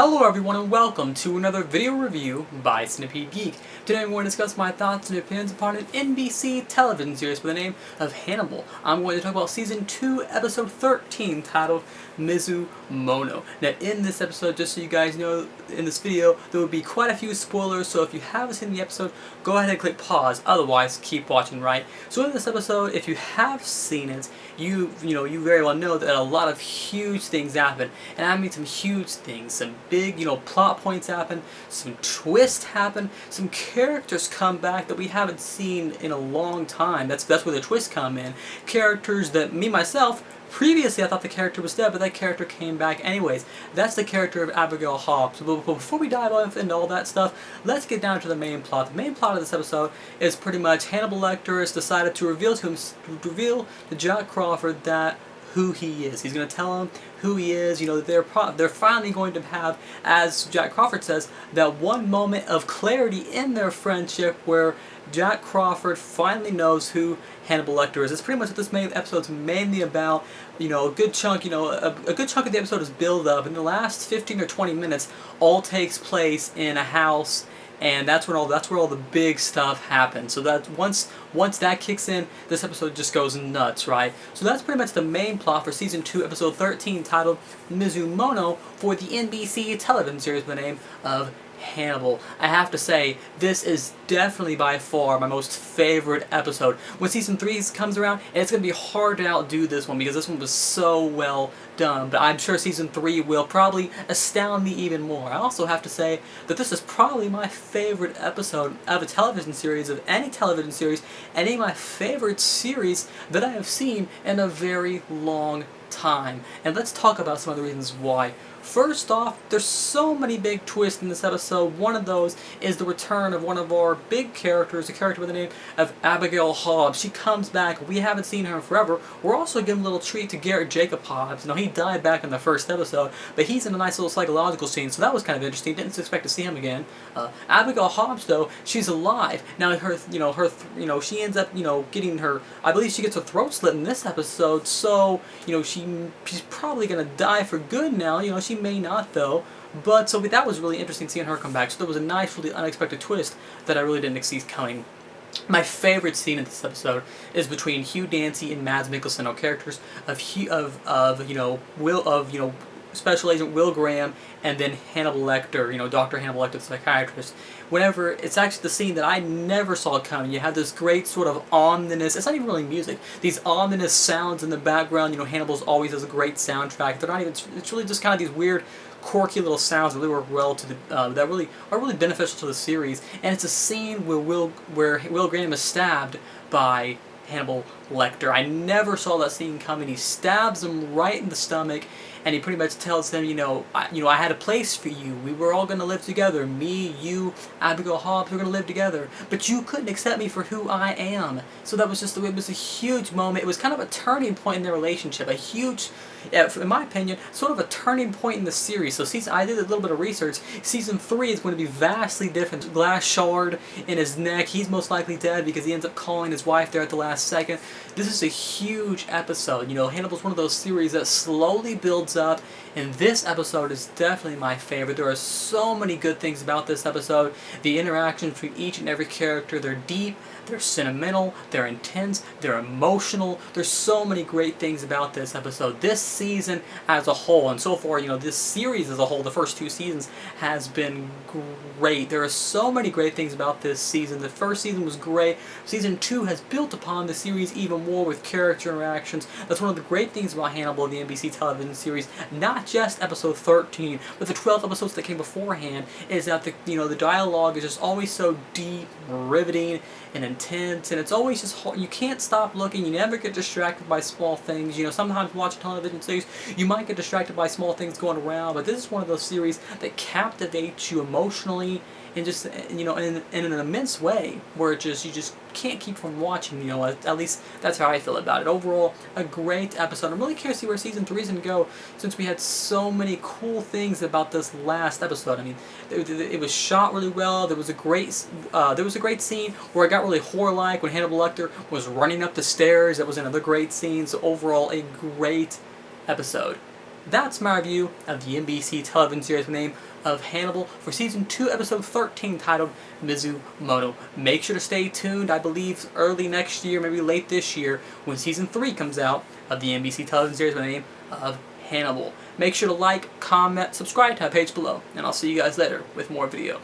Hello everyone and welcome to another video review by Snippy Geek. Today I'm going to discuss my thoughts and opinions upon an NBC television series by the name of Hannibal. I'm going to talk about Season 2, Episode 13, titled Mizumono. Now in this episode, just so you guys know, in this video, there will be quite a few spoilers, so if you haven't seen the episode, go ahead and click pause, otherwise keep watching, right? So in this episode, if you have seen it, you very well know that a lot of huge things happen, and I mean some huge things, some big, plot points happen, some twists happen, some characters come back that we haven't seen in a long time. That's where the twists come in. Characters that myself, previously I thought the character was dead, but that character came back anyways. That's the character of Abigail Hobbs. But before we dive into all that stuff, let's get down to the main plot. The main plot of this episode is pretty much Hannibal Lecter has decided to reveal to Jack Crawford that who he is. He's going to tell him who he is. They're finally going to have, as Jack Crawford says, that one moment of clarity in their friendship where Jack Crawford finally knows who Hannibal Lecter is. It's pretty much what this episode's mainly about. A good chunk of the episode is build up, and the last 15 or 20 minutes all takes place in a house. And that's where all the big stuff happens. So that once that kicks in, this episode just goes nuts, right? So that's pretty much the main plot for Season 2, Episode 13, titled Mizumono, for the NBC television series by the name of Hannibal. I have to say, this is definitely by far my most favorite episode. When Season 3 comes around, and it's going to be hard to outdo this one because this one was so well done, but I'm sure Season 3 will probably astound me even more. I also have to say that this is probably my favorite episode of a television series, of any television series, any of my favorite series that I have seen in a very long time. And let's talk about some of the reasons why. First off, there's so many big twists in this episode. One of those is the return of one of our big characters, a character by the name of Abigail Hobbs. She comes back. We haven't seen her in forever. We're also giving a little treat to Garrett Jacob Hobbs. He died back in the first episode, but he's in a nice little psychological scene, so that was kind of interesting. Didn't expect to see him again. Abigail Hobbs, though, she's alive. Now, she ends up, getting her, I believe she gets her throat slit in this episode, so, she's probably going to die for good now. She may not, though. But so that was really interesting seeing her come back. So there was a nice, really unexpected twist that I really didn't see coming. My favorite scene in this episode is between Hugh Dancy and Mads Mikkelsen, our characters of Special Agent Will Graham, and then Hannibal Lecter, Dr. Hannibal Lecter, the psychiatrist. Whenever, it's actually the scene that I never saw coming. You have this great sort of ominous, it's not even really music, these ominous sounds in the background. Hannibal's always has a great soundtrack. They're not even, it's really just kind of these weird, quirky little sounds that really work well to the, that really are really beneficial to the series. And it's a scene where Will Graham is stabbed by Hannibal Lecter. I never saw that scene coming. He stabs him right in the stomach, and he pretty much tells him, I had a place for you. We were all going to live together. Me, you, Abigail Hobbs, we're going to live together. But you couldn't accept me for who I am. So that was it was a huge moment. It was kind of a turning point in their relationship. A huge, in my opinion, sort of a turning point in the series. So I did a little bit of research. Season 3 is going to be vastly different. Glass shard in his neck. He's most likely dead because he ends up calling his wife there at the last second. This is a huge episode. Hannibal's one of those series that slowly builds up, and this episode is definitely my favorite. There are so many good things about this episode. The interactions between each and every character, they're deep, they're sentimental, they're intense, they're emotional. There's so many great things about this episode. This season as a whole, and so far, this series as a whole, the first 2 seasons, has been great. There are so many great things about this season. The first season was great. Season 2 has built upon the series even more with character interactions. That's one of the great things about Hannibal, the NBC television series. Not just episode 13, but the 12 episodes that came beforehand, is that the dialogue is just always so deep, riveting, and intense, and it's always just hard. You can't stop looking. You never get distracted by small things. Sometimes watching television series, you might get distracted by small things going around, but this is one of those series that captivates you emotionally and just, in an immense way, where you just can't keep from watching. At least that's how I feel about it. Overall, a great episode. I'm really curious to see where Season 3 is going to go, since we had so many cool things about this last episode. I mean, it was shot really well. There was a great scene where it got really horror-like when Hannibal Lecter was running up the stairs. That was another great scene. So overall, a great episode. that's my review of the NBC television series with the name of Hannibal for Season 2, Episode 13, titled Mizumono. Make sure to stay tuned, I believe early next year, maybe late this year, when Season 3 comes out of the NBC television series with the name of Hannibal. Make sure to like, comment, subscribe to my page below, and I'll see you guys later with more video.